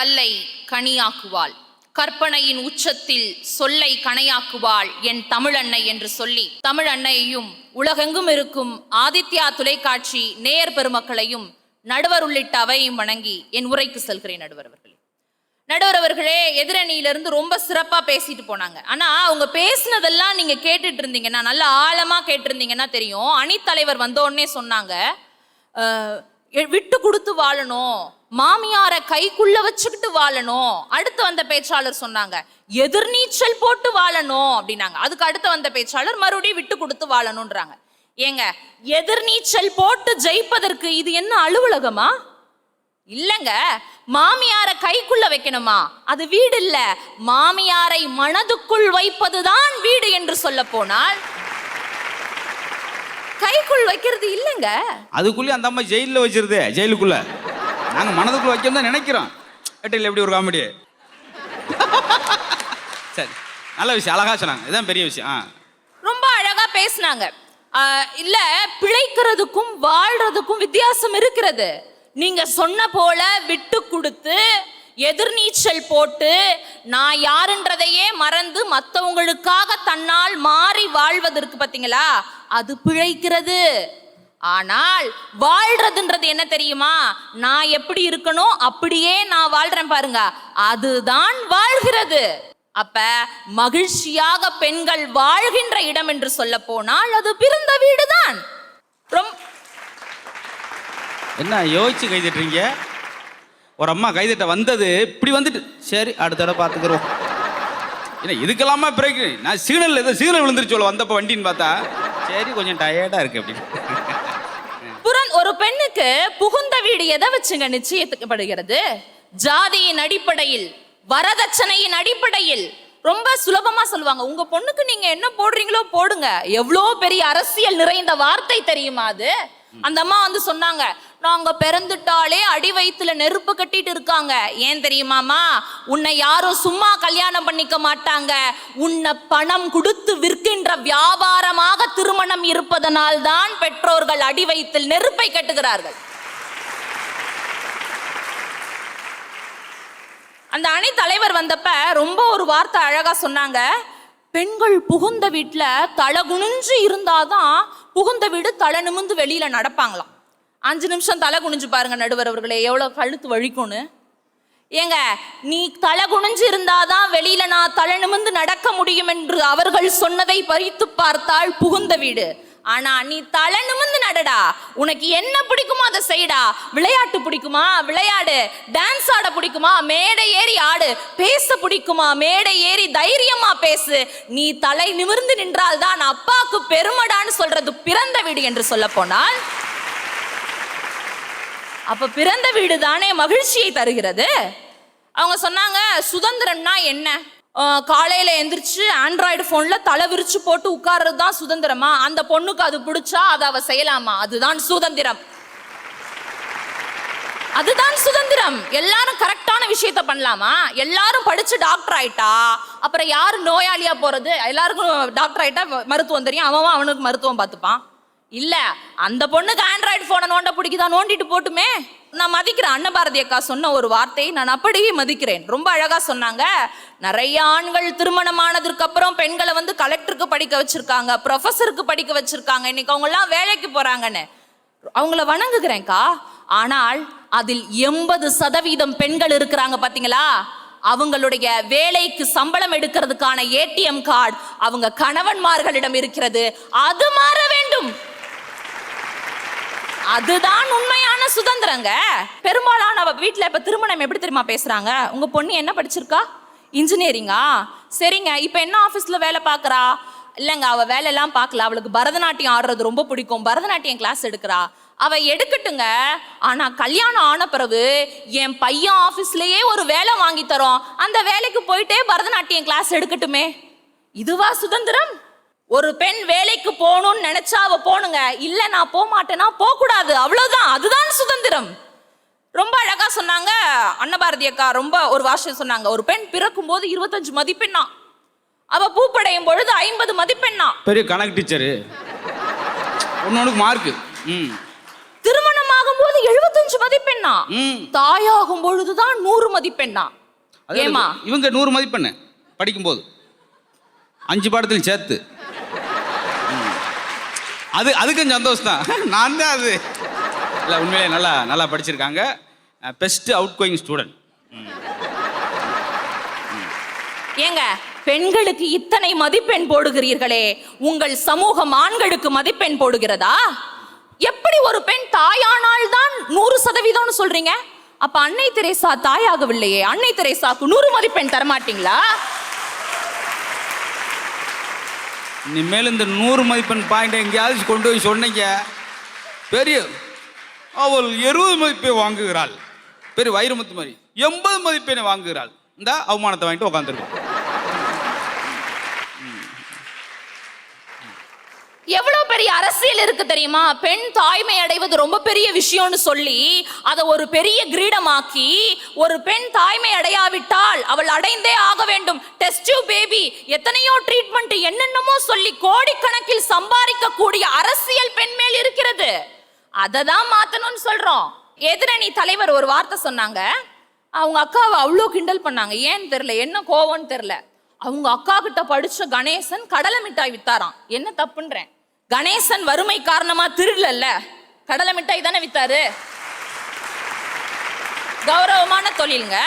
கல்லை கனியாக்குவாள், கற்பனையின் உச்சத்தில் சொல்லை கணையாக்குவாள் என் தமிழன்னை என்று சொல்லி தமிழ் அன்னையையும் உலகெங்கும் இருக்கும் ஆதித்யா தொலைக்காட்சி நேயர் பெருமக்களையும் நடுவர் உள்ளிட்ட அவையும் வணங்கி என் உரைக்கு செல்கிறேன். நடுவர் அவர்களே எதிரணியிலிருந்து ரொம்ப சிறப்பா பேசிட்டு போனாங்க. ஆனா அவங்க பேசினதெல்லாம் நீங்க கேட்டுட்டு இருந்தீங்கன்னா, நல்ல ஆழமா கேட்டிருந்தீங்கன்னா தெரியும். அணித்தலைவர் வந்த உடனே சொன்னாங்க, விட்டு கொடுத்து வாழணும், மாமியார கைக்குள்ள வச்சுக்கிட்டு வாழணும். அடுத்து வந்த பேச்சாளர் சொன்னாங்க எதிர்நீச்சல் போட்டு வாழணும் அப்படின்னாங்க. அதுக்கு அடுத்து வந்த பேச்சாளர் மறுபடியும் விட்டு கொடுத்து வாழணும்ன்றாங்க. ஏங்க, எதிர்நீச்சல் போட்டு ஜெயிப்பதற்கு இது என்ன அலுவலகமா? இல்லங்க, மாமியாரை கைக்குள்ள வைக்கணுமா? அது வீடு இல்ல, மாமியாரை மனதுக்குள் வைப்பதுதான் வீடு என்று சொல்ல போனால் கைக்குள் வைக்கிறது இல்லங்க. அதுக்குள்ளே அந்த அம்மா ஜெயிலில் வச்சிருது. ஜெயிலுக்குள்ள நாங்க மனதுக்குள்ள வைக்கணும் தான் நினைக்கிறோம். கேட்டில் எப்படி ஒரு காமெடி. சரி, நல்ல விஷயம், அழகா சொன்னாங்க. இதுதான் பெரிய விஷயம். ரொம்ப அழகா பேசினாங்க. இல்ல, பிழைக்கிறதுக்கும் வாழ்றதுக்கும் வித்தியாசம் இருக்கிறது. நீங்க சொன்ன போல விட்டு கொடுத்து எதிர்நீச்சல் போட்டு நான் யாருன்றதையே மறந்து மற்றவங்களுக்காக தன்னால் மாறி வாழ்வதற்கு பார்த்தீங்களா, அது பிழைக்கிறது. ஆனால் வாழ்றதுன்றது என்ன தெரியுமா? நான் எப்படி இருக்கணும் அப்படியே நான் வாழ்றேன் பாருங்க, அதுதான் வாழ்கிறது. அப்ப மகிழ்ச்சியாக பெண்கள் வாழ்கின்ற இடம் என்று சொல்ல போனால் அது பிறந்த வீடுதான். என்ன யோசிச்சு கைதட்டுறீங்க? ஒரு அம்மா கைதட்ட வந்தது இப்படி வந்துட்டு, சரி அடுத்த தடவை பார்த்துக்கிறோம். இல்லை இதுக்கெல்லாமா பிரேக்கு? நான் சிக்னல் ஏதோ சிக்னல் விழுந்துருச்சு வந்தப்போ வண்டின்னு பார்த்தா, சரி கொஞ்சம் டயர்டா இருக்கு அப்படின்னு. ஒரு பெண்ணுக்கு புகுந்த வீடு எதை வச்சுங்க நிச்சயிக்கப்படுகிறது? ஜாதியின் அடிப்படையில், வரதட்சணையின் அடிப்படையில். ரொம்ப சுலபமா சொல்லுவாங்க, உங்க பொண்ணுக்கு நீங்க என்ன போடுறீங்களோ போடுங்க. எவ்வளோ பெரிய அரசியல் நிறைந்த வார்த்தை தெரியுமா அது? அந்த அம்மா வந்து சொன்னாங்க, நாங்க பிறந்துட்டாலே அடி வயிற்றுல நெருப்பு கட்டிட்டு இருக்காங்க. ஏன் தெரியுமாமா? உன்னை யாரும் சும்மா கல்யாணம் பண்ணிக்க மாட்டாங்க. உன்னை பணம் கொடுத்து விற்கின்ற வியாபாரமாக திருமணம் இருப்பதனால் தான் பெற்றோர்கள் அடி வயிற்றில் நெருப்பை கட்டுகிறார்கள். அந்த அணி தலைவர் வந்தப்ப ரொம்ப ஒரு வார்த்தை அழகா சொன்னாங்க, பெண்கள் புகுந்த வீட்டுல தலை குனிஞ்சு இருந்தாதான் புகுந்த வீடு தலை நிமிந்து வெளியில நடப்பாங்களாம். 5 நிமிஷம் தலை குனிஞ்சு பாருங்க நடுவர் அவர்களே, எவ்வளவு கழுத்து வலிக்கும்னு. ஏங்க, நீ தலை குனிஞ்சு இருந்தாதான் வெளியில நான் தலை நிமிந்து நடக்க முடியும் என்று அவர்கள் சொன்னதை பறித்து பார்த்தால் புகுந்த வீடு. ஆனா நீ தலை நிமிந்து நடடா, உனக்கு என்ன பிடிக்குமோ அதை செய்டா. விளையாட்டு பிடிக்குமா விளையாடு, டான்ஸ் ஆட பிடிக்குமா மேடை ஏறி ஆடு, பேச பிடிக்குமா மேடை ஏறி தைரியமா பேசு. நீ தலை நிமிர்ந்து நின்றால் தான் அப்பாவுக்கு பெருமடான்னு சொல்றது பிறந்த வீடு என்று சொல்ல போனால், அப்ப பிறந்த வீடு தானே மகிழ்ச்சியை தருகிறது. அவங்க சொன்னாங்க, சுதந்திரம்னா என்ன? காலையில எந்திரிச்சு ஆண்ட்ராய்டு போன்ல தலை விரிச்சு போட்டு உட்கார்றது தான் சுதந்திரமா? அந்த பொண்ணுக்கு அது பிடிச்சா அதை அவ செய்யலாமா? அதுதான் சுதந்திரம். அதுதான் சுதந்திரம். எல்லாரும் கரெக்டான விஷயத்த பண்ணலாமா? எல்லாரும் படிச்சு டாக்டர் ஆயிட்டா அப்புறம் யாரு நோயாளியா போறது? எல்லாருக்கும் டாக்டர் ஆயிட்டா மருத்துவம் தெரியும், அவன் அவனுக்கு மருத்துவம் பார்த்துப்பான். இல்ல, அந்த பொண்ணுக்கு ஆண்ட்ராய்டு போனை நோண்ட பிடிக்குதா, நோண்டிட்டு போட்டுமே. நான் மதிக்கிறேன், அன்னபாரதி அக்கா சொன்ன ஒரு வார்த்தையை நான் அப்படியே மதிக்கிறேன். ரொம்ப அழகா சொன்னாங்க. நிறைய ஆண்கள் திருமணமானதுக்கு அப்புறம் பெண்களை வந்து கலெக்டருக்கு படிக்க வச்சிருக்காங்க, ப்ரொஃபஸருக்கு படிக்க வச்சிருக்காங்க, இன்னைக்கு அவங்க எல்லாம் வேலைக்கு போறாங்கன்னு அவங்கள வணங்குகிறேன்க்கா. ஆனால் அதில் 80% பெண்கள் இருக்கிறாங்க பாத்தீங்களா, அவங்களுடைய வேலைக்கு சம்பளம் எடுக்கிறதுக்கான ஏடிஎம் கார்டு அவங்க கணவன்மார்களிடம் இருக்கிறது. அது மாற வேண்டும். அதுதான் உண்மையான சுதந்திரங்க. பெரும்பாலான வீட்டுல இப்ப திருமணம் எப்படி தெரியுமா பேசுறாங்க? உங்க பொண்ணு என்ன படிச்சிருக்கா? இன்ஜினியரிங்கா? சரிங்க, இப்ப என்ன ஆபீஸ்ல வேலை பாக்குறா? இல்லைங்க, அவ வேலை எல்லாம் பார்க்கல, அவளுக்கு பரதநாட்டியம் ஆடுறது ரொம்ப பிடிக்கும், பரதநாட்டியம் கிளாஸ் எடுக்கிறா. அவ எடுக்கட்டுங்க, ஆனா கல்யாணம் ஆன பிறகு என் பையன் ஆபீஸ்லயே ஒரு வேலை வாங்கி தரோம், அந்த வேலைக்கு போயிட்டே பரதநாட்டியம் கிளாஸ் எடுக்கட்டுமே. இதுவா சுதந்திரம்? ஒரு பெண் வேலைக்கு போகணும்னு நினைச்சா அவ போனுங்க, இல்ல நான் போக மாட்டேன்னா போக கூடாது, அவ்வளவுதான். அதுதான் சுதந்திரம். ரொம்ப அழகா சொன்னாங்க அன்னபாரதி அக்கா. ரொம்ப ஒரு வார்த்தை சொன்னாங்க, ஒரு பெண் பிறக்கும் போது 25 மதிப்பெண்ணா, அவ பூப்படையும் பொழுது 50 மதிப்பெண்ணா. பெரிய கணக்கு டீச்சரு, ஒன்னொன்னுக்கு மார்க். திருமணம் ஆகும் போது 75 மதிப்பெண். மதிப்பெண்ணா? தாயாகும் பொழுதுதான் 100 மதிப்பெண்ணா? ஏமா இவங்க 100 மதிப்பெண்ணு படிக்கும்போது 5 பாடத்திலும் சேர்த்து. அதுக்கும் சந்தோஷம் தான். நான் தான் அது இல்லை, உண்மையிலே நல்லா நல்லா படிச்சிருக்காங்க. Best out going student. ஏங்க, பெண்களுக்கு இத்தனை மதிப்பெண் போடுகிறீர்களே, உங்கள் சமூகம் ஆண்களுக்கு மதிப்பெண் போடுகிறதா? எப்படி ஒரு பெண் தாயானால் தான் 100% சொல்றீங்க? அப்ப அன்னை தெரேசா தாயாகவில்லையே, அன்னை தெரேசாக்கு 100 மதிப்பெண் தரமாட்டீங்களா? இனிமேல் இந்த 100 மதிப்பெண் பாயிண்ட் எங்கேயாவது கொண்டு போய் சொன்னீங்க, பெரிய அவள் 70 மதிப்பை வாங்குகிறாள், பெரிய வைரமுத்து மாதிரி 80 மதிப்பெண்ணை வாங்குகிறாள், இந்த அவமானத்தை வாங்கிட்டு உட்காந்துருக்கோம். எவ்வளவு பெரிய அரசியல் இருக்கு தெரியுமா? பெண் தாய்மை அடைவது ரொம்ப பெரிய விஷயம்னு சொல்லி அதை ஒரு பெரிய கிரீடமாக்கி, ஒரு பெண் தாய்மை அடையாவிட்டால் அவள் அடைந்தே ஆக வேண்டும், டெஸ்ட் டியூப் பேபி, எத்தனையோ ட்ரீட்மெண்ட், என்னென்னமோ சொல்லி கோடிக்கணக்கில் சம்பாதிக்க கூடிய அரசியல் பெண் மேல் இருக்கிறது. அதை தான் மாத்தணும்னு சொல்றோம். எதிரணி தலைவர் ஒரு வார்த்தை சொன்னாங்க, அவங்க அக்காவை அவ்வளோ கிண்டல் பண்ணாங்க. ஏன்னு தெரியல, என்ன கோவம்னு தெரியல. அவங்க அக்கா கிட்ட படிச்ச கணேசன் கடலை மிட்டாய் வித்தாராம். என்ன தப்புன்றேன்? கணேசன் வறுமை காரணமா திருடல, கடலை மிட்டாய் தானே வித்தாரு. கௌரவமான தொழிலுங்க.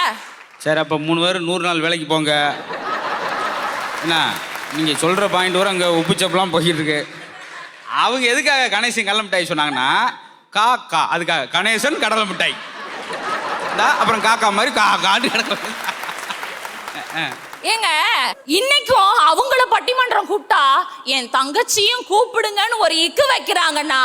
சரி, அப்போ 3 பேரும் 100 நாள் வேலைக்கு போங்க. என்ன நீங்கள் சொல்கிற பாயிண்ட் வர அங்கே உப்பு சப்பெல்லாம் போய்கிட்டு இருக்கு. அவங்க எதுக்காக கணேசன் கடலை மிட்டாய் சொன்னாங்கன்னா, காக்கா, அதுக்காக கணேசன் கடலை மிட்டாய், அப்புறம் காக்கா மாதிரி காக்காண்டு கிடக்க. ஏங்க, இன்னைக்கும் அவங்கள பட்டிமன்றம் கூப்பிட்டா என் தங்கச்சியும் கூப்பிடுங்கன்னு ஒரு இக்கு வைக்கிறாங்கன்னா,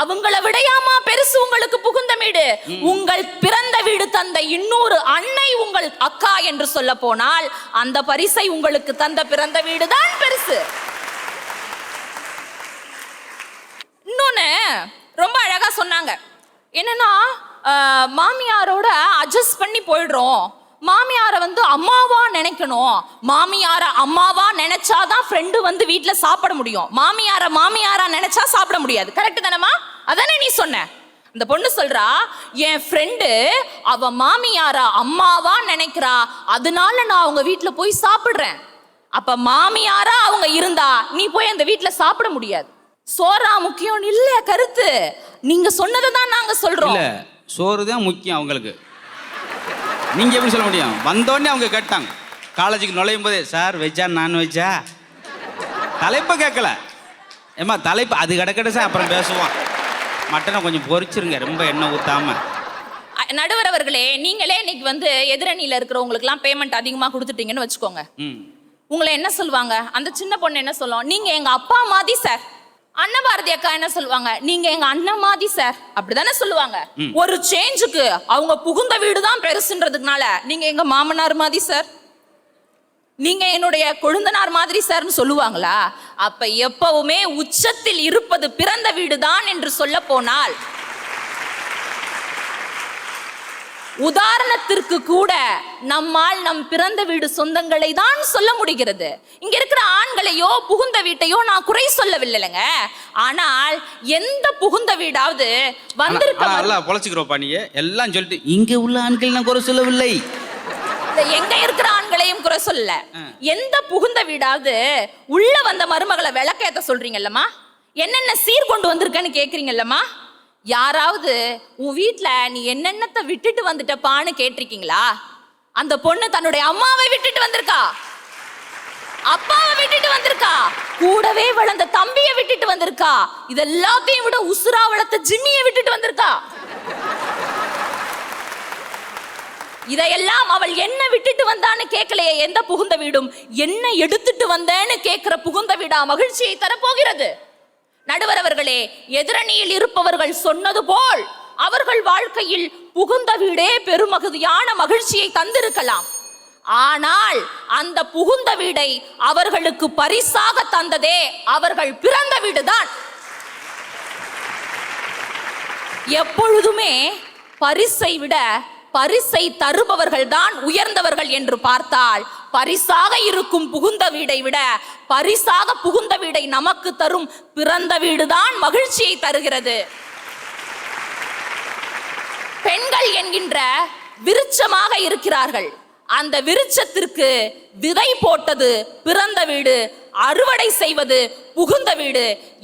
அவங்கள விடையாமா பெருசு உங்களுக்கு புகுந்த வீடு? உங்கள் பிறந்த வீடு தந்த இன்னொரு அன்னை உங்கள் அக்கா என்று சொல்ல போனால், அந்த பரிசை உங்களுக்கு தந்த பிறந்த வீடு தான் பெருசு. இன்னொன்னு ரொம்ப அழகா சொன்னாங்க, என்னன்னா மாமியாரோட அட்ஜஸ்ட் பண்ணி போயிடுறோம், மாமியாரை அம்மாவா நினைக்கணும், மாமியார அம்மாவா நினைச்சாதான் ஃப்ரெண்டு வீட்டுல சாப்பிட முடியும், மாமியாரா நினைச்சா சாப்பிட முடியாது. கரெக்ட் தானேமா? அதானே நீ சொன்ன. அந்த பொண்ணு சொல்றா, என் ஃப்ரெண்டு அவ மாமியார அம்மாவா நினைக்கிறா, அதனால நான் அவங்க வீட்டுல போய் சாப்பிடுறேன். அப்ப மாமியாரா அவங்க இருந்தா நீ போய் அந்த வீட்டுல சாப்பிட முடியாது. சோறா முக்கியம் இல்ல கருத்து, நீங்க சொன்னதை தான் நாங்க சொல்றோம். இல்ல, சோறு தான் முக்கியம் அவங்களுக்கு. நீங்க எப்படி சொல்ல முடியும்? வந்தோடனே அவங்க கேட்டாங்க, காலேஜுக்கு நுழையும் போதே, சார் வெஜ்ஜா நான் வெஜ்ஜா? தலைப்பை கேட்கல. ஏமா தலைப்பு அது கிடக்கட்ட சார், அப்புறம் பேசுவான். மட்டனை கொஞ்சம் பொரிச்சிருங்க, ரொம்ப எண்ணெய் ஊத்தாம. நடுவர் அவர்களே, நீங்களே இன்னைக்கு எதிரணியில இருக்கிறவங்களுக்குலாம் பேமெண்ட் அதிகமா கொடுத்துட்டீங்கன்னு வச்சுக்கோங்க. உங்களை என்ன சொல்லுவாங்க? அந்த சின்ன பொண்ணு என்ன சொல்லுவோம்? நீங்க எங்க அப்பா மாதிரி சார். அன்னபாரதி அக்கா என்ன சொல்லுவாங்க? நீங்க எங்க அண்ணன் மாதிரி சார். அப்படிதானே சொல்லுவாங்க. ஒரு சேஞ்சுக்கு அவங்க புகுந்த வீடு தான் பெருசுன்றதுனால நீங்க எங்க மாமனார் மாதிரி சார், நீங்க என்னுடைய கொழுந்தனார் மாதிரி சார்னு சொல்லுவாங்களா? அப்ப எப்பவுமே உச்சத்தில் இருப்பது பிறந்த வீடு தான் என்று சொல்ல போனால், உதாரணத்திற்கு கூட நம்மால் நம் பிறந்த வீடு சொந்தங்களை தான் சொல்ல முடிகிறது. இங்க இருக்கிற ஆண்களையோ புகுந்த வீட்டையோ நான் குறை சொல்லவில்லைங்க. ஆனால் எந்த புகுந்த வீடாவது பொழைச்சுக்கிறோப்பா, நீ எல்லாம் சொல்லிட்டு இங்க உள்ள ஆண்கள் நான் குறை சொல்லவில்லை, எங்க இருக்கிற ஆண்களையும் குறை சொல்லல. எந்த புகுந்த வீடாவது உள்ள வந்த மருமகளை விளக்கேத்த சொல்றீங்கல்லம்மா, என்னென்ன சீர் கொண்டு வந்திருக்கன்னு கேக்குறீங்கல்லம்மா, யாராவது உன் வீட்டுல நீ என்னென்னத்தை விட்டுட்டு வந்துட்டப்பான்னு கேட்டிருக்கீங்களா? அந்த பொண்ணு தன்னுடைய அம்மாவை விட்டுட்டு வந்திருக்கா, அப்பாவை விட்டுட்டு வந்திருக்கா, கூடவே வளர்ந்த தம்பியை விட்டுட்டு வந்திருக்கா, இதெல்லாத்தையும் விட உசுரா வளர்த்த ஜிம்மியை விட்டுட்டு வந்திருக்கா. இதையெல்லாம் அவள் என்ன விட்டுட்டு வந்தான்னு கேட்கலையே எந்த புகுந்த வீடும். என்ன எடுத்துட்டு வந்தேன்னு கேட்கிற புகுந்த வீடா மகிழ்ச்சியை தரப்போகிறது? நடுவர் அவர்களே, எதிரணியில் இருப்பவர்கள் சொன்னது போல் அவர்கள் வாழ்க்கையில் புகுந்த வீடே பெருமகிழ்ச்சியான மகிழ்ச்சியை தந்திருக்கலாம். ஆனால் அந்த புகுந்த வீடை அவர்களுக்கு பரிசாக தந்ததே அவர்கள் பிறந்த வீடுதான். எப்பொழுதுமே பரிசை விட பரிசை தருபவர்கள் தான் உயர்ந்தவர்கள் என்று பார்த்தால், பரிசாக இருக்கும் புகுந்த வீடை விட பரிசாக புகுந்த வீடை நமக்கு தரும் பிறந்த வீடுதான் மகிழ்ச்சியை தருகிறது. பெண்கள் என்கின்ற விருட்சமாக இருக்கிறார்கள். அந்த விருட்சத்திற்கு விதை போட்டது பிறந்த வீடு, அறுவடை செய்வது புகுந்த வீடு.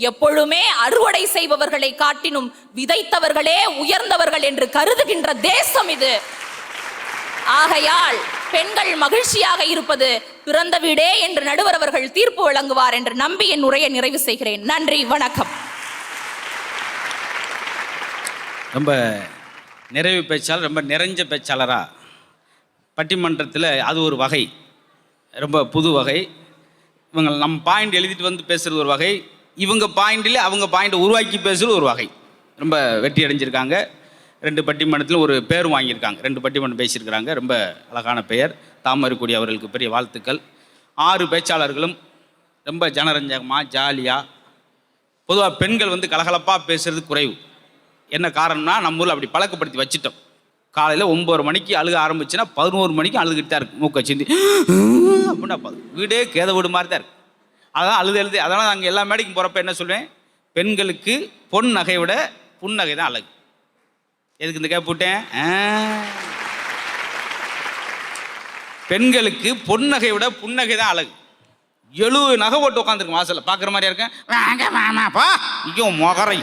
எப்பொழுதுமே அறுவடை செய்பவர்களை காட்டினும் விதைத்தவர்களே உயர்ந்தவர்கள் என்று கருதுகின்ற தேசம் இது. ஆகையால் பெண்கள் மகிழ்ச்சியாக இருப்பது பிறந்த வீடே என்று நடுவர் அவர்கள் தீர்ப்பு வழங்குவார் என்று நம்பி என் உரையை நிறைவு செய்கிறேன். நன்றி, வணக்கம். ரொம்ப நிறைவு பேச்சாளர், ரொம்ப நிறைஞ்ச பேச்சாளரா பட்டிமன்றத்தில் அது ஒரு வகை, ரொம்ப புது வகை. இவங்க நம்ம பாயிண்ட் எழுதிட்டு வந்து பேசுகிறது ஒரு வகை, இவங்க பாயிண்டில் அவங்க பாயிண்டை உருவாக்கி பேசுகிறது ஒரு வகை. ரொம்ப வெற்றி அடைஞ்சிருக்காங்க. 2 பட்டிமன்றத்தில் ஒரு பேரும் வாங்கியிருக்காங்க. 2 பட்டிமன்றம் பேசியிருக்கிறாங்க. ரொம்ப அழகான பெயர். தாமரைக்குடி அவர்களுக்கு பெரிய வாழ்த்துக்கள். 6 பேச்சாளர்களும் ரொம்ப ஜனரஞ்சகமாக ஜாலியாக. பொதுவாக பெண்கள் வந்து கலகலப்பாக பேசுகிறது குறைவு. என்ன காரணம்னா நம்ம ஊரில் அப்படி பழக்கப்படுத்தி வச்சுட்டோம். காலையில் 9 மணிக்கு அழுக ஆரம்பிச்சுன்னா 11 மணிக்கு அழுதுகிட்டு தான் இருக்கு. மூக்க சிந்தி அப்படின்னா வீடே கேத வீடு மாதிரி தான் இருக்கு. அதான் அழுது. அதனால் நாங்கள் எல்லா மேடைக்கும் போகிறப்ப என்ன சொல்லுவேன், பெண்களுக்கு பொன் நகையை விட புன்னகை தான் அழகு. எதுக்கு இந்த கேப் போட்டேன்? பெண்களுக்கு பொன்னகை விட புன்னகை தான் அழகு. 70 நகை போட்டு உட்காந்துருக்கு வாசலில் பார்க்குற மாதிரியா இருக்கேன். வாங்க மாமாப்பா இங்கே மொகரை.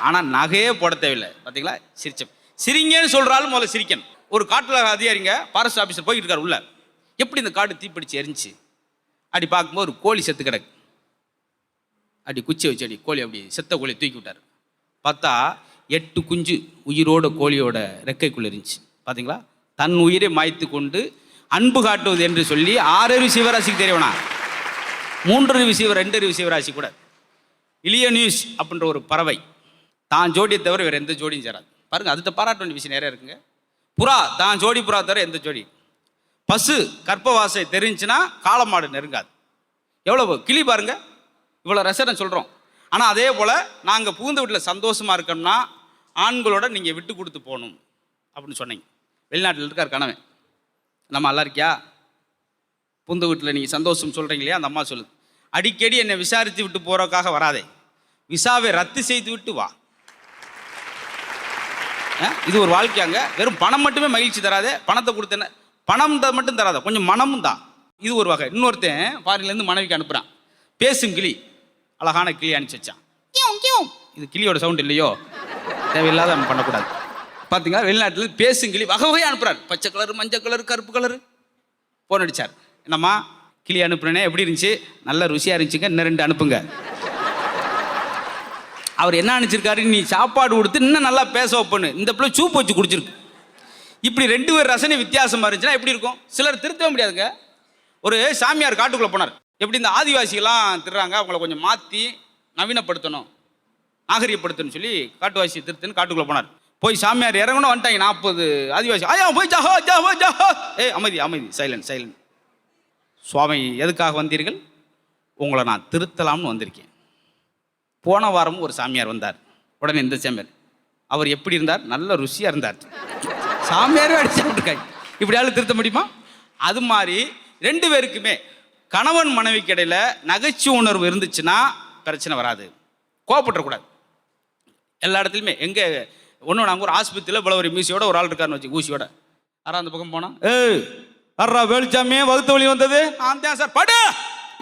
ஆனால் நகையே போட தேவையில்லை. பார்த்தீங்களா? சிரிங்கன்னு சொல்கிறாலும் முதல்ல சிரிக்கணும். ஒரு காட்டில் அதிகாரிங்க ஃபாரஸ்ட் ஆஃபீஸர் போய்கிட்டு இருக்காரு உள்ள. எப்படி இந்த காடு தீப்பிடிச்சு எரிஞ்சு அப்படி பார்க்கும்போது ஒரு கோழி செத்து கிடக்கு. அப்படி குச்சி வச்சு அப்படி கோழி அப்படி செத்த கோழி தூக்கி விட்டார். பார்த்தா 8 குஞ்சு உயிரோட கோழியோட ரெக்கைக்குள்ளே இருந்துச்சு. பார்த்தீங்களா? தன் உயிரை மாய்த்து கொண்டு அன்பு காட்டுவது என்று சொல்லி 6 சிவராசிக்கு தெரியவனா, 3 சிவ 2 சிவராசி கூட. இலிய நியூஸ் அப்படின்ற ஒரு பறவை தான் ஜோடியை தவிர வேறு எந்த ஜோடியும் சேராது. பாருங்கள், அதுக்கு பாராட்ட வேண்டிய விஷயம் நிறைய இருக்குங்க. புறா தான் ஜோடி புறா தவிர எந்த ஜோடி. பசு கற்பவாசை தெரிஞ்சுன்னா காளமாடு நெருங்காது. எவ்வளோ கிளி பாருங்க, இவ்வளோ ரசனை சொல்கிறோம். ஆனால் அதே போல் நாங்கள் புகுந்த வீட்டில் சந்தோஷமாக இருக்கோம்னா ஆண்களோட நீங்கள் விட்டு கொடுத்து போகணும் அப்படின்னு சொன்னீங்க. வெளிநாட்டில் இருக்கார் கணவன், நம்ம நல்லா இருக்கியா, புகுந்த வீட்டில் நீங்கள் சந்தோஷம் சொல்கிறீங்க இல்லையா, அந்த அம்மா சொல்லுது, அடிக்கடி என்னை விசாரித்து விட்டு போகிறதுக்காக வராதே, விசாவை ரத்து செய்து விட்டு வா. இது ஒரு வாழ்க்கையாங்க. வெறும் பணம் மட்டுமே மகிழ்ச்சி தராதே, பணத்தை கொடுத்தேன்னு பணம் மட்டும் தராத, கொஞ்சம் மனமும் தான். இது ஒரு வகை. இன்னொருத்தன் ஃபாரின்லேருந்து மனைவிக்கு அனுப்புகிறான், பேசும் கிளி, அழகான கிளி அனுப்பிச்சு வச்சான். இது கிளியோட சவுண்ட் இல்லையோ, தேவையில்லாத நம்ம பண்ணக்கூடாது. பார்த்தீங்களா? வெளிநாட்டில் பேசும் கிளி வகை வகையாக அனுப்புகிறார். பச்சை கலரு, மஞ்சள் கலரு, கருப்பு கலரு. ஃபோன் அடித்தார், என்னம்மா கிளி அனுப்புனேனே எப்படி இருந்துச்சு, நல்ல ருசியாக இருந்துச்சுங்க, இன்னும் 2 அனுப்புங்க. அவர் என்ன நினச்சிருக்காரு, நீ சாப்பாடு கொடுத்து இன்னும் நல்லா பேச வைப்பண்ணு, இந்த பிள்ளை சூப்பு வச்சு குடிச்சிருக்கு. இப்படி 2 பேர் ரசனை வித்தியாசமாக இருந்துச்சுன்னா எப்படி இருக்கும்? சிலர் திருத்தவே முடியாதுங்க. ஒரு சாமியார் காட்டுக்குள்ளே போனார். எப்படி இந்த ஆதிவாசிகள்லாம் திருறாங்க, அவங்கள கொஞ்சம் மாற்றி நவீனப்படுத்தணும், நாகரிகப்படுத்தணும்னு சொல்லி காட்டுவாசி திருத்துன்னு காட்டுக்குள்ளே போனார். போய் சாமியார் இறங்கணும் வந்துட்டாங்க 40 ஆதிவாசி. ஐயா போய் ஜஹோ ஜஹோ ஜஹோ. அமைதி அமைதி, சைலண்ட் சைலண்ட். சுவாமி எதுக்காக வந்தீர்கள்? உங்களை நான் திருத்தலாம்னு வந்திருக்கேன். போன வாரமும் ஒரு சாமியார் வந்தார். உடனே இந்த சாமியார், அவர் எப்படி இருந்தார்? நல்ல ருசியாக இருந்தார். சாமியாரே அடிச்சுருக்காங்க. இப்படி ஆளு திருத்த முடியுமா? அது மாதிரி 2 பேருக்குமே கணவன் மனைவிக்கு இடையில நகைச்சுவை உணர்வு இருந்துச்சுன்னா பிரச்சனை வராது. கோவப்பட்டுறக்கூடாது. எல்லா இடத்துலையுமே எங்கே ஒன்று, நாங்கள் ஒரு ஆஸ்பத்திரியில் இவ்வளோ ஒரு மியூசியோட ஒரு ஆள் இருக்காருன்னு வச்சு, ஊசியோட யாரா அந்த பக்கம் போனால், அர்ரா வேலுச்சாமியே வகுத்து வழி வந்தது நான் தான் சார், படு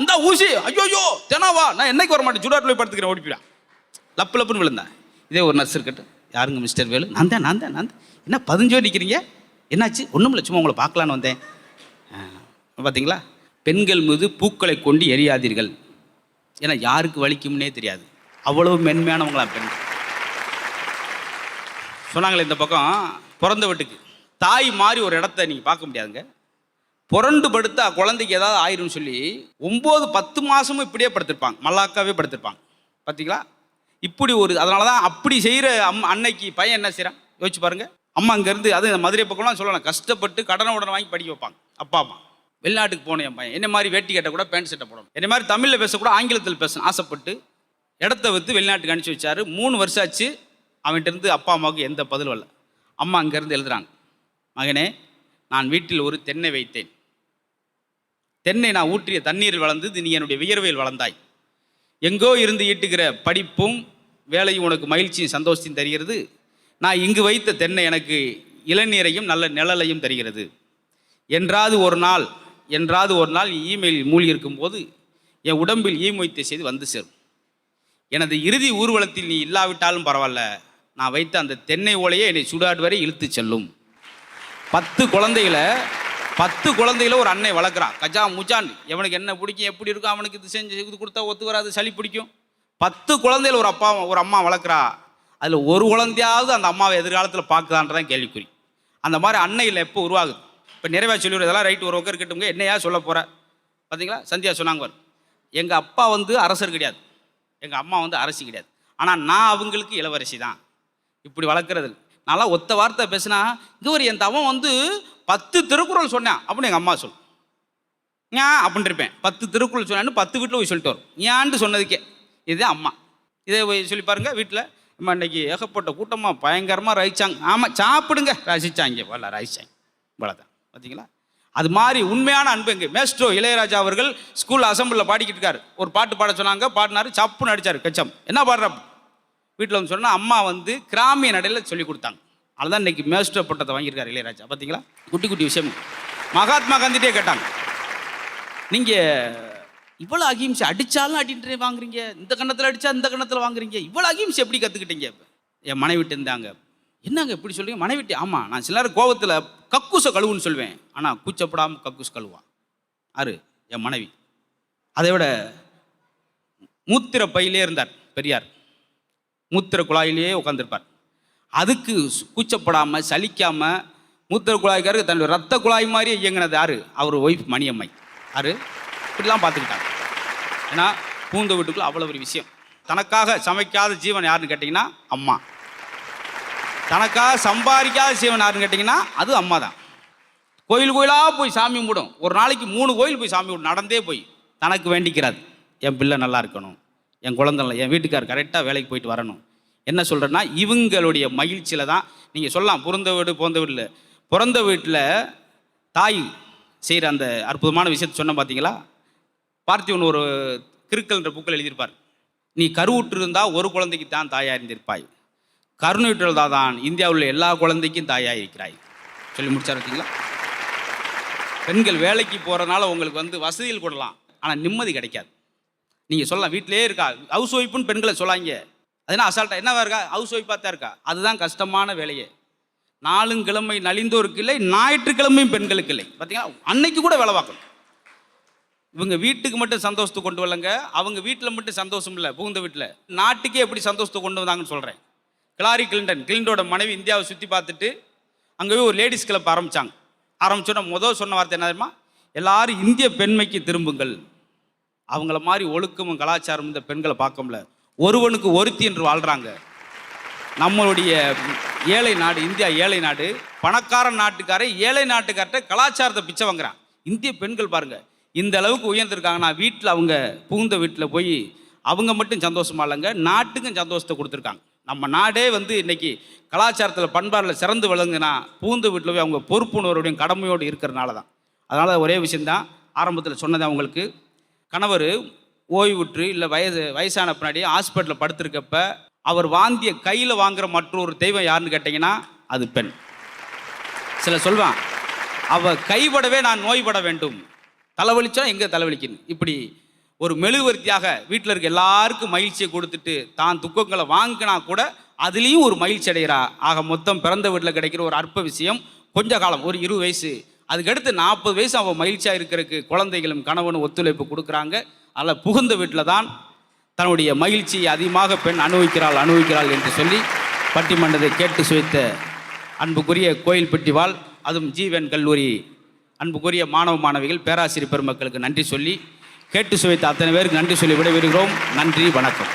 இந்த ஊசி, ஐயோயோ தினவா, நான் என்னைக்கு வர மாட்டேன், சுடாட்டில் போய் படுத்துக்கிறேன், ஓடிப்பிடான். லப்பு லப்புன்னு விழுந்தேன். இதே ஒரு நர்ஸ் இருக்கட்டும், யாருங்க மிஸ்டர் வேலு, நான் தான் என்ன 15 நிற்கிறீங்க, என்னாச்சு? ஒன்றும் இல்லை, சும்மா உங்களை பார்க்கலான்னு வந்தேன். பார்த்தீங்களா? பெண்கள் மீது பூக்களை கொண்டு எரியாதீர்கள். ஏன்னா யாருக்கு வலிக்கும்னே தெரியாது, அவ்வளவு மென்மையானவங்களாம் பெண்கள். சொன்னாங்களே இந்த பக்கம் பிறந்த வீட்டுக்கு தாய் மாதிரி ஒரு இடத்த நீங்கள் பார்க்க முடியாதுங்க. புரண்டு படுத்தா குழந்தைக்கு ஏதாவது ஆயிரும்னு சொல்லி 9-10 மாதமும் இப்படியே படுத்திருப்பாங்க, மல்லாக்காவே படுத்திருப்பாங்க. பார்த்தீங்களா? இப்படி ஒரு, அதனால தான் அப்படி செய்கிற அன்னைக்கு பையன் என்ன செய்கிறான் யோசிச்சு பாருங்க. அம்மா அங்கேருந்து, அது இந்த மதுரை பக்கம்லாம் சொல்லலாம், கஷ்டப்பட்டு கடனை உடனே வாங்கி படிக்க வைப்பாங்க அப்பா அம்மா. வெளிநாட்டுக்கு போனேன் என் பையன், என்ன மாதிரி வேட்டி கட்ட கூட பேண்ட் சட்டை போடணும், என்ன மாதிரி தமிழில் பேசக்கூட ஆங்கிலத்தில் பேசணும் ஆசைப்பட்டு இடத்த விற்று வெளிநாட்டுக்கு அனுப்பிச்சி வச்சாரு. 3 வருஷம் ஆச்சு, அவன்கிட்ட இருந்து அப்பா அம்மாவுக்கு எந்த பதிலும் வரல. அம்மா அங்கேருந்து எழுதுறாங்க, மகனே நான் வீட்டில் ஒரு தென்னை வைத்தேன், தென்னை நான் ஊற்றிய தண்ணீரில் வளர்ந்தது, நீ என்னுடைய வியர்வையில் வளர்ந்தாய், எங்கோ இருந்து ஈட்டுகிற படிப்பும் வேலையும் உனக்கு மகிழ்ச்சியும் சந்தோஷத்தையும் தருகிறது, நான் இங்கு வைத்த தென்னை எனக்கு இளநீரையும் நல்ல நிழலையும் தருகிறது. என்றாவது ஒரு நாள் இமெயில் மூழ்கி இருக்கும்போது என் உடம்பில் ஈமொய்த்த செய்தி வந்து சேரும். எனது இறுதி ஊர்வலத்தில் நீ இல்லாவிட்டாலும் பரவாயில்ல, நான் வைத்த அந்த தென்னை ஓலையே என்னை சுடாடு வரை இழுத்து செல்லும். 10 குழந்தைகளை ஒரு அன்னை வளர்க்குறான். கஜா முஜான், எவனுக்கு என்ன பிடிக்கும், எப்படி இருக்கும், அவனுக்கு இது செஞ்சு இது கொடுத்தா ஒத்து வராது, சளி பிடிக்கும். 10 குழந்தைகள் ஒரு அம்மா வளர்க்குறா. அதில் ஒரு குழந்தையாவது அந்த அம்மாவை எதிர்காலத்தில் பார்க்குதான்றதான் கேள்விக்குறி. அந்த மாதிரி அன்னையில் எப்போ உருவாகுது? இப்போ நிறைவேற சொல்லிவிடுறது இதெல்லாம் ரைட், ஒரு ஒக்கர் இருக்கட்டுங்க, என்னையா சொல்ல போகிற பார்த்தீங்களா? சந்தியா சொன்னாங்க, எங்கள் அப்பா அரசர் கிடையாது, எங்கள் அம்மா அரசி கிடையாது, ஆனால் நான் அவங்களுக்கு இளவரசி தான். இப்படி வளர்க்குறது நான்லாம் ஒத்த வார்த்தை பேசினா இங்கே ஒரு என் தவன் 10 திருக்குறள் சொன்னேன் அப்படின்னு எங்கள் அம்மா சொல் ஏன் அப்படின்னு இருப்பேன். 10 திருக்குறள் சொன்னான்னு 10 வீட்டில் போய் சொல்லிட்டு வரும். ஏன்ட்டு சொன்னதுக்கே இதே அம்மா. இதே போய் சொல்லி பாருங்கள் வீட்டில். அம்மா இன்றைக்கி ஏகப்பட்ட கூட்டமாக பயங்கரமாக ரசிச்சாங்க. ஆமாம் சாப்பிடுங்க, ரசிச்சாங்க வரல ரசிச்சாங்க இவ்வளோதான். பார்த்தீங்களா? அது மாதிரி உண்மையான அன்பு எங்கே? மேஸ்ட்ரோ இளையராஜா அவர்கள் ஸ்கூலில் அசம்பிளில் பாடிக்கிட்டு இருக்காரு. ஒரு பாட்டு பாட சொன்னாங்க, பாடினாரு, சப்புன்னு அடித்தார் கச்சம். என்ன பாடுற வீட்டில் சொன்னால் அம்மா கிராமிய நடையில் சொல்லி கொடுத்தாங்க. அதுதான் இன்றைக்கி மேஸ்ட்ரோ பட்டத்தை வாங்கியிருக்காரு இளையராஜா. பார்த்தீங்களா? குட்டி குட்டி விஷயம். மகாத்மா காந்திட்டே கேட்டாங்க, நீங்கள் இவ்வளோ அகிம்சை அடித்தாலும் அடிட்டு வாங்குறீங்க, இந்த கண்ணத்தில் அடித்தா இந்த கண்ணத்தில் வாங்குறீங்க, இவ்வளோ அகிம்சை எப்படி கற்றுக்கிட்டீங்க? என் மனைவிட்டு இருந்தாங்க. என்னங்க இப்படி சொல்லுவீங்க? மனைவிட்டு ஆமாம், நான் சில நேரம் கோபத்தில் கக்கூசை கழுவுன்னு சொல்லுவேன், ஆனால் கூச்சப்படாமல் கக்கூஸ் கழுவான். ஆறு என் மனைவி. அதை விட மூத்திர பையிலே இருந்தார் பெரியார், மூத்திர குழாயிலேயே உட்காந்துருப்பார். அதுக்கு கூச்சப்படாமல் சலிக்காமல் மூத்திர குழாய்க்காரருக்கு தன்னுடைய ரத்த குழாய் மாதிரியே இயங்கினது யாரு? அவர் ஒய்ஃப் மணியம்மை. யாரு? இப்படிலாம் பார்த்துக்கிட்டாங்க. ஏன்னா பூந்த வீட்டுக்குள்ள அவ்வளோ ஒரு விஷயம். தனக்காக சமைக்காத ஜீவன் யாருன்னு கேட்டிங்கன்னா அம்மா. தனக்காக சம்பாதிக்காத ஜீவன் யாருன்னு கேட்டிங்கன்னா அது அம்மா தான். கோயிலாக போய் சாமி கும்பிடும். ஒரு நாளைக்கு 3 கோயில் போய் சாமி கும்பிடும், நடந்தே போய் தனக்கு வேண்டிக்கிறாது. என் பிள்ளை நல்லா இருக்கணும், என் குழந்தை நல்லா, என் வீட்டுக்கார் கரெக்டாக வேலைக்கு போயிட்டு வரணும். என்ன சொல்கிறேன்னா இவங்களுடைய மகிழ்ச்சியில் தான் நீங்கள் சொல்லலாம். பிறந்த வீட்டில் தாய் செய்கிற அந்த அற்புதமான விஷயத்தை சொன்ன பார்த்தீங்களா? பார்த்திவன் ஒரு கிறுக்கல்ன்ற புக்கில் எழுதியிருப்பார், நீ கருவுற்று இருந்தால் ஒரு குழந்தைக்கு தான் தாயாக இருந்திருப்பாய், கருணுற்றல் தான் இந்தியாவில் எல்லா குழந்தைக்கும் தாயாக இருக்கிறாய் சொல்லி முடிச்சார். பார்த்தீங்களா? பெண்கள் வேலைக்கு போகிறதுனால உங்களுக்கு வசதிகள் கொடுக்கலாம், ஆனால் நிம்மதி கிடைக்காது. நீங்கள் சொல்லலாம் வீட்டிலே இருக்கா ஹவுஸ் ஒய்ஃப்னு பெண்களை சொல்லாங்க, அதுனா அசால்ட்டாக என்னவா இருக்கா, ஹவுஸ் ஒய்ஃபாக தான் இருக்கா. அதுதான் கஷ்டமான வேலையே. 4 கிழமை நலிந்தோருக்கு இல்லை, ஞாயிற்றுக்கிழமையும் பெண்களுக்கு இல்லை. பார்த்தீங்களா? அன்னைக்கு கூட வேலை பார்க்கணும். இவங்க வீட்டுக்கு மட்டும் சந்தோஷத்தை கொண்டு வரலங்க, அவங்க வீட்டில் மட்டும் சந்தோஷம் இல்லை, புகுந்த வீட்டில் நாட்டுக்கே எப்படி சந்தோஷத்தை கொண்டு வந்தாங்கன்னு சொல்கிறேன். ஹிலாரி கிளின்டனோட மனைவி இந்தியாவை சுற்றி பார்த்துட்டு அங்கேயே ஒரு லேடிஸ் கிளப் ஆரம்பிச்சோன்னா சொன்ன வார்த்தை என்ன தெரியுமா? எல்லாரும் இந்திய பெண்மைக்கு திரும்புங்கள். அவங்கள மாதிரி ஒழுக்கமும் கலாச்சாரம் இந்த பெண்களை பார்க்க முடியல, ஒருவனுக்கு ஒருத்தி என்று வாழ்கிறாங்க. நம்மளுடைய ஏழை நாடு இந்தியா, ஏழை நாடு. பணக்கார நாட்டுக்காரன் ஏழை நாட்டுக்கார்ட்ட கலாச்சாரத்தை பிச்சை வாங்குறான். இந்திய பெண்கள் பாருங்கள் இந்த அளவுக்கு உயர்ந்திருக்காங்கன்னா, வீட்டில் அவங்க புகுந்த வீட்டில் போய் அவங்க மட்டும் சந்தோஷமா இல்லைங்க, நாட்டுக்கும் சந்தோஷத்தை கொடுத்துருக்காங்க. நம்ம நாடே இன்னைக்கு கலாச்சாரத்தில் பண்பாடில் சிறந்து விளங்குனா புகுந்த வீட்டில் போய் அவங்க பொறுப்புணர்வோடையும் கடமையோடு இருக்கிறனால தான். அதனால் ஒரே விஷயந்தான் ஆரம்பத்தில் சொன்னது, அவங்களுக்கு கணவர் ஓய்வுற்று இல்லை வயசான பின்னாடி ஹாஸ்பிட்டலில் படுத்திருக்கப்ப அவர் வாந்திய கையில் வாங்குகிற மற்றொரு தெய்வம் யாருன்னு கேட்டிங்கன்னா அது பெண். சில சொல்வான், அவள் கைப்படவே நான் நோய்பட வேண்டும், தலைவலிச்சா எங்கே தலைவலிக்கணும். இப்படி ஒரு மெழுகுவர்த்தியாக வீட்டில் இருக்க எல்லாருக்கும் மகிழ்ச்சியை கொடுத்துட்டு தான் துக்கங்களை வாங்கினா கூட அதுலேயும் ஒரு மகிழ்ச்சி அடைகிறா. ஆக மொத்தம் பிறந்த வீட்டில் கிடைக்கிற ஒரு அற்ப விஷயம் கொஞ்ச காலம், ஒரு 20 வயசு, அதுக்கடுத்து 40 வயசு அவள் மகிழ்ச்சியாக இருக்கிறதுக்கு குழந்தைகளும் கணவனும் ஒத்துழைப்பு கொடுக்குறாங்க. அதில் புகுந்த வீட்டில் தான் தன்னுடைய மகிழ்ச்சியை அதிகமாக பெண் அனுபவிக்கிறாள் என்று சொல்லி பட்டிமன்றத்தை கேட்டு சுவைத்த அன்புக்குரிய கோயில்பட்டி வாழ், அதுவும் ஜீவன் கல்லூரி அன்புக்குரிய மாணவிகள், பேராசிரியர் பெருமக்களுக்கு நன்றி சொல்லி, கேட்டு சுவைத்த அத்தனை பேருக்கு நன்றி சொல்லி விடைபெறுகிறோம். நன்றி, வணக்கம்.